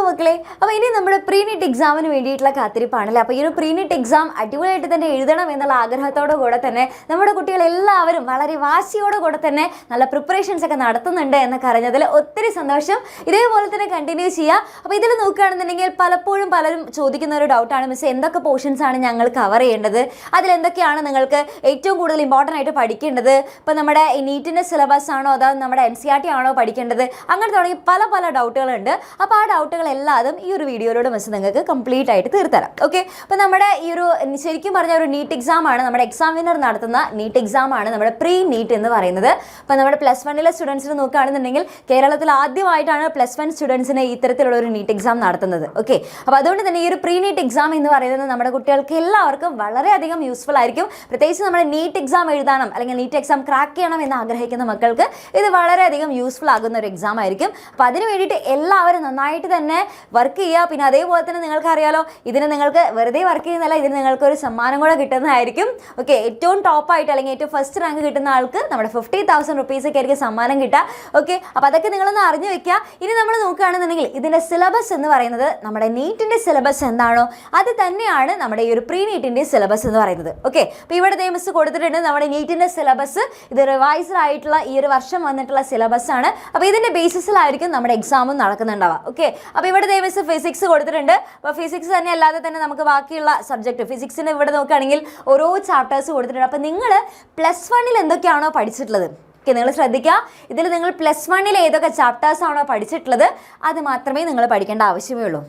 മക്കളെ, അപ്പോൾ ഇനി നമ്മുടെ പ്രീ നീറ്റ് എക്സാമിന് വേണ്ടിയിട്ടുള്ള കാത്തിരിപ്പാണല്ലേ. അപ്പോൾ ഈ ഒരു പ്രീ നീറ്റ് എക്സാം അടിപൊളിയായിട്ട് തന്നെ എഴുതണം എന്നുള്ള ആഗ്രഹത്തോടു കൂടെ തന്നെ നമ്മുടെ കുട്ടികളെല്ലാവരും വളരെ വാശിയോടുകൂടെ തന്നെ നല്ല പ്രിപ്പറേഷൻസ് ഒക്കെ നടത്തുന്നുണ്ട് എന്നൊക്കെ അറിഞ്ഞതിൽ ഒത്തിരി സന്തോഷം. ഇതേപോലെ തന്നെ കണ്ടിന്യൂ ചെയ്യുക. അപ്പോൾ ഇതിൽ നോക്കുകയാണെന്നുണ്ടെങ്കിൽ പലപ്പോഴും പലരും ചോദിക്കുന്ന ഒരു ഡൗട്ടാണ്, മിസ് എന്തൊക്കെ പോർഷൻസ് ആണ് ഞങ്ങൾ കവർ ചെയ്യേണ്ടത്, അതിലെന്തൊക്കെയാണ് നിങ്ങൾക്ക് ഏറ്റവും കൂടുതൽ ഇമ്പോർട്ടൻ്റ് ആയിട്ട് പഠിക്കേണ്ടത്, ഇപ്പോൾ നമ്മുടെ നീറ്റിൻ്റെ സിലബസ് ആണോ അതോ നമ്മുടെ NCERT ആണോ പഠിക്കേണ്ടത്, അങ്ങനെ തുടങ്ങി പല പല ഡൗട്ടുകളുണ്ട്. അപ്പോൾ ആ ഡൗട്ടുകളെല്ലാതും ഈ ഒരു വീഡിയോയിലൂടെ മിസ് നിങ്ങൾക്ക് കംപ്ലീറ്റ് ആയിട്ട് തീർത്തരാം. ഓക്കെ, അപ്പോൾ നമ്മുടെ ഈ ഒരു ശരിക്കും പറഞ്ഞ ഒരു നീറ്റ് എക്സാം ആണ്, നമ്മുടെ എക്സാം വിന്നർ നടത്തുന്ന നീറ്റ് എക്സാം ആണ് നമ്മുടെ പ്രീ നീറ്റ് എന്ന് പറയുന്നത്. അപ്പോൾ നമ്മുടെ +1 സ്റ്റുഡൻസിന് നോക്കുകയാണെന്നുണ്ടെങ്കിൽ കേരളത്തിൽ ആദ്യമായിട്ടാണ് +1 സ്റ്റുഡൻസിന് ഇത്തരത്തിലുള്ള ഒരു നീറ്റ് എക്സാം നടത്തുന്നത്. ഓക്കെ, അപ്പോൾ അതുകൊണ്ട് തന്നെ ഈ ഒരു പ്രീ നീറ്റ് എക്സാം എന്ന് പറയുന്നത് നമ്മുടെ കുട്ടികൾക്ക് എല്ലാവർക്കും വളരെയധികം യൂസ്ഫുൾ ആയിരിക്കും. പ്രത്യേകിച്ച് നമ്മുടെ നീറ്റ് എക്സാം എഴുതാനും അല്ലെങ്കിൽ നീറ്റ് എക്സാം ക്രാക്ക് ചെയ്യണം എന്ന് ആഗ്രഹിക്കുന്ന മക്കൾക്ക് ഇത് വളരെയധികം യൂസ്ഫുൾ ആകുന്ന ഒരു എക്സാം ആയിരിക്കും. അപ്പോൾ അതിന് വേണ്ടിയിട്ട് എല്ലാവരും നന്നായിട്ട് തന്നെ വർക്ക് ചെയ്യുക. പിന്നെ അതേപോലെ തന്നെ നിങ്ങൾക്ക് അറിയാലോ, ഇതിന് നിങ്ങൾക്ക് വെറുതെ വർക്ക് ചെയ്യുന്നതല്ല, ഇതിന് നിങ്ങൾക്ക് ഒരു സമ്മാനം കൂടെ കിട്ടുന്നതായിരിക്കും. ഓക്കെ, ഏറ്റവും ടോപ്പായിട്ട് അല്ലെങ്കിൽ ഏറ്റവും ഫസ്റ്റ് റാങ്ക് കിട്ടുന്ന ആൾക്ക് നമ്മുടെ 50,000 റുപ്പീസൊക്കെ ആയിരിക്കും സമ്മാനം കിട്ടുക. ഓക്കെ, അപ്പോൾ അതൊക്കെ നിങ്ങളൊന്ന് അറിഞ്ഞു വെക്കുക. ഇനി നമ്മൾ നോക്കുകയാണെന്നുണ്ടെങ്കിൽ ഇതിൻ്റെ സിലബസ് എന്ന് പറയുന്നത് നമ്മുടെ നീറ്റിൻ്റെ സിലബസ് എന്താണോ അത് തന്നെയാണ് നമ്മുടെ ഈ ഒരു പ്രീ നീറ്റിൻ്റെ സിലബസ് എന്ന് പറയുന്നത്. ഓക്കെ, അപ്പോൾ ഇവിടെ മിസ് കൊടുത്തിട്ടുണ്ട് നമ്മുടെ നീറ്റിൻ്റെ സിലബസ്. ഇത് റിവൈസ്ഡ് ആയിട്ടുള്ള ഈ ഒരു വർഷം വന്നിട്ടുള്ള സിലബസ് ആണ്. അപ്പോൾ ഇതിൻ്റെ ബേസിസിലായിരിക്കും നമ്മുടെ എക്സാമും നടക്കുന്നുണ്ടാവുക. ഓക്കെ, അപ്പോൾ ഇവിടെ മിസ് ഫിസിക്സ് കൊടുത്തിട്ടുണ്ട്. അപ്പോൾ ഫിസിക്സ് തന്നെ അല്ലാതെ തന്നെ നമുക്ക് ബാക്കിയുള്ള സബ്ജക്റ്റ് ഫിസിക്സിന് ഇവിടെ നോക്കുകയാണെങ്കിൽ ഓരോ ചാപ്റ്റേഴ്സ് കൊടുത്തിട്ടുണ്ട്. അപ്പോൾ നിങ്ങൾ +1 എന്തൊക്കെയാണോ പഠിച്ചിട്ടുള്ളത്, ഓക്കെ, നിങ്ങൾ ശ്രദ്ധിക്കുക, ഇതിൽ നിങ്ങൾ +1 ഏതൊക്കെ ചാപ്റ്റേഴ്സ് ആണോ പഠിച്ചിട്ടുള്ളത് അത് മാത്രമേ നിങ്ങൾ പഠിക്കേണ്ട ആവശ്യമേ ഉള്ളൂ.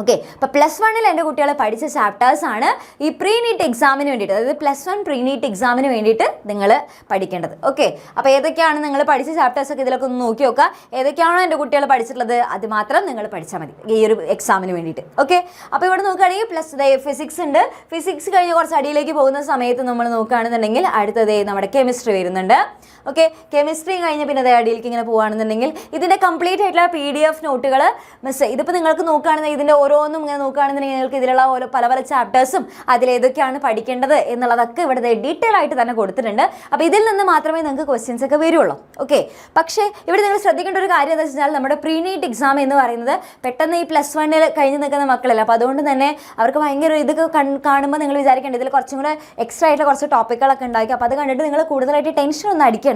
ഓക്കെ, അപ്പോൾ +1 എൻ്റെ കുട്ടികൾ പഠിച്ച ചാപ്റ്റേഴ്സാണ് ഈ പ്രീ നീറ്റ് എക്സാമിന് വേണ്ടിയിട്ട്, അതായത് +1 പ്രീ നീറ്റ് എക്സാമിന് വേണ്ടിയിട്ട് നിങ്ങൾ പഠിക്കേണ്ടത്. ഓക്കെ, അപ്പോൾ ഏതൊക്കെയാണ് നിങ്ങൾ പഠിച്ച ചാപ്റ്റേഴ്സൊക്കെ ഇതിലൊക്കെ ഒന്ന് നോക്കി നോക്കുക. ഏതൊക്കെയാണോ എൻ്റെ കുട്ടികൾ പഠിച്ചിട്ടുള്ളത് അത് മാത്രം നിങ്ങൾ പഠിച്ചാൽ മതി ഈ ഒരു എക്സാമിന് വേണ്ടിയിട്ട്. ഓക്കെ, അപ്പോൾ ഇവിടെ നോക്കുകയാണെങ്കിൽ ഫിസിക്സ് ഉണ്ട്. ഫിസിക്സ് കഴിഞ്ഞ് കുറച്ച് അടിയിലേക്ക് പോകുന്ന സമയത്ത് നമ്മൾ നോക്കുകയാണെന്നുണ്ടെങ്കിൽ അടുത്തത് നമ്മുടെ കെമിസ്ട്രി വരുന്നുണ്ട്. ഓക്കെ, കെമിസ്ട്രി കഴിഞ്ഞ് പിന്നെ അടിയിലേക്ക് ഇങ്ങനെ പോകുകയാണെന്നുണ്ടെങ്കിൽ ഇതിൻ്റെ കംപ്ലീറ്റ് ആയിട്ടുള്ള PDF നോട്ടുകൾ മിസ് ഇതിപ്പോൾ നിങ്ങൾക്ക് നോക്കുകയാണെന്നുണ്ടെങ്കിൽ ഇതിൻ്റെ ഓരോന്നും ഇങ്ങനെ നോക്കുകയാണെന്നുണ്ടെങ്കിൽ നിങ്ങൾക്ക് ഇതിലുള്ള ഓരോ പല പല ചാപ്റ്റേഴ്സും അതിലേതൊക്കെയാണ് പഠിക്കേണ്ടത് എന്നുള്ളതൊക്കെ ഇവിടെ ഡീറ്റെയിൽ ആയിട്ട് തന്നെ കൊടുത്തിട്ടുണ്ട്. അപ്പോൾ ഇതിൽ നിന്ന് മാത്രമേ നിങ്ങൾക്ക് ക്വസ്റ്റ്യൻസ് ഒക്കെ വരുള്ളൂ. ഓക്കെ, പക്ഷേ ഇവിടെ നിങ്ങൾ ശ്രദ്ധിക്കേണ്ട ഒരു കാര്യം എന്താ വെച്ചാൽ നമ്മുടെ പ്രീ നീറ്റ് എക്സാം എന്ന് പറയുന്നത് പെട്ടെന്ന് ഈ +1 കഴിഞ്ഞ് നിൽക്കുന്ന മക്കളല്ല. അപ്പോൾ അതുകൊണ്ട് തന്നെ അവർക്ക് ഭയങ്കര ഇതൊക്കെ കാണുമ്പോൾ നിങ്ങൾ വിചാരിക്കേണ്ടത് ഇതിൽ കുറച്ചും കൂടെ എക്സ്ട്രാ ആയിട്ടുള്ള കുറച്ച് ടോപ്പിക്കുകളൊക്കെ ഉണ്ടാക്കി. അപ്പോൾ അത് കണ്ടിട്ട് നിങ്ങൾ കൂടുതലായിട്ട് ടെൻഷൻ ഒന്നും അടിക്കേണ്ട.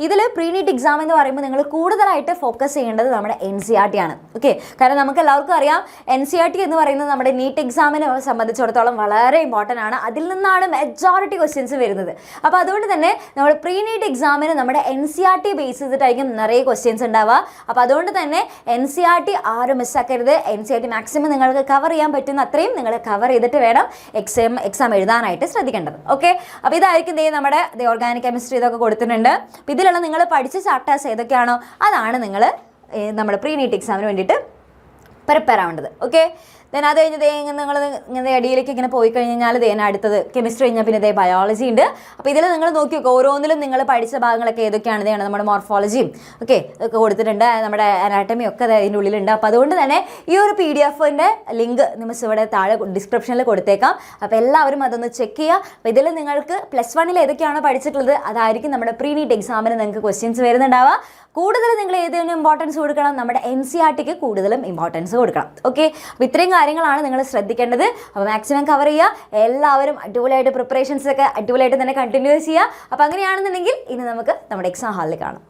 ഇതിൽ പ്രീ നീറ്റ് എക്സാം എന്ന് പറയുമ്പോൾ നിങ്ങൾ കൂടുതലായിട്ട് ഫോക്കസ് ചെയ്യേണ്ടത് നമ്മുടെ NCERT ആണ്. ഓക്കെ, കാരണം നമുക്ക് എല്ലാവർക്കും അറിയാം NCERT എന്ന് പറയുന്നത് നമ്മുടെ നീറ്റ് എക്സാമിനെ സംബന്ധിച്ചിടത്തോളം വളരെ ഇമ്പോർട്ടൻ്റ് ആണ്. അതിൽ നിന്നാണ് മെജോറിറ്റി ക്വസ്റ്റ്യൻസ് വരുന്നത്. അപ്പോൾ അതുകൊണ്ട് തന്നെ നമ്മൾ പ്രീ നീറ്റ് എക്സാമിന് നമ്മുടെ NCERT ബേസ് ചെയ്തിട്ടായിരിക്കും നിറയെ ക്വസ്റ്റ്യൻസ് ഉണ്ടാവുക. അപ്പോൾ അതുകൊണ്ട് തന്നെ NCERT ആരും മിസ്സാക്കരുത്. NCERT മാക്സിമം നിങ്ങൾക്ക് കവർ ചെയ്യാൻ പറ്റുന്ന അത്രയും നിങ്ങൾ കവർ ചെയ്തിട്ട് വേണം എക്സാം എഴുതാനായിട്ട് ശ്രദ്ധിക്കേണ്ടത്. ഓക്കെ, അപ്പോൾ ഇതായിരിക്കും നമ്മുടെ ഓർഗാനിക് കെമിസ്ട്രി ഇതൊക്കെ കൊടുത്തിട്ടുണ്ട്. അപ്പോൾ ഇതിലുള്ള നിങ്ങൾ പഠിച്ച ചാപ്റ്റേഴ്സ് ഏതൊക്കെയാണോ അതാണ് നിങ്ങൾ നമ്മുടെ പ്രീ നീറ്റ് എക്സാമിന് വേണ്ടിയിട്ട് പ്രിപ്പയർ ആവേണ്ടത്. ഓക്കെ, ദെൻ അത് കഴിഞ്ഞ് നിങ്ങൾ ഇങ്ങനെ അടിയിലേക്ക് ഇങ്ങനെ പോയി കഴിഞ്ഞാൽ അടുത്തത് കെമിസ്ട്രി കഴിഞ്ഞാൽ പിന്നെ ബയോളജി ഉണ്ട്. അപ്പോൾ ഇതിൽ നിങ്ങൾ നോക്കി നോക്കുക, ഓരോന്നിലും നിങ്ങൾ പഠിച്ച ഭാഗങ്ങളൊക്കെ ഏതൊക്കെയാണ് നമ്മുടെ മോർഫോളജിയും ഒക്കെ കൊടുത്തിട്ടുണ്ട്, നമ്മുടെ അനാട്ടമിയും ഒക്കെ അതിൻ്റെ ഉള്ളിലുണ്ട്. അപ്പോൾ അതുകൊണ്ട് തന്നെ ഈ ഒരു PDF-ൻ്റെ ലിങ്ക് നമ്മൾ ഇവിടെ താഴെ ഡിസ്ക്രിപ്ഷനിൽ കൊടുത്തേക്കാം. അപ്പോൾ എല്ലാവരും അതൊന്ന് ചെക്ക് ചെയ്യുക. അപ്പോൾ ഇതിൽ നിങ്ങൾക്ക് +1 ഏതൊക്കെയാണോ പഠിച്ചിട്ടുള്ളത് അതായിരിക്കും നമ്മുടെ പ്രീ നീറ്റ് എക്സാമിന് നിങ്ങൾക്ക് ക്വസ്റ്റ്യൻസ് വരുന്നുണ്ടാവുക. കൂടുതൽ നിങ്ങൾ ഏതിനും ഇമ്പോർട്ടൻസ് കൊടുക്കണം, നമ്മുടെ NCERTക്ക് കൂടുതലും ഇമ്പോർട്ടൻസ് കൊടുക്കണം. ഓക്കെ, അപ്പോൾ ഇത്രയും കാര്യങ്ങളാണ് നിങ്ങൾ ശ്രദ്ധിക്കേണ്ടത്. അപ്പോൾ മാക്സിമം കവർ ചെയ്യുക. എല്ലാവരും അടിപൊളിയായിട്ട് പ്രിപ്പറേഷൻസ് ഒക്കെ അടിപൊളിയായിട്ട് തന്നെ കണ്ടിന്യൂ ചെയ്യുക. അപ്പോൾ അങ്ങനെയാണെന്നുണ്ടെങ്കിൽ ഇനി നമുക്ക് നമ്മുടെ എക്സാം ഹാളിൽ കാണാം.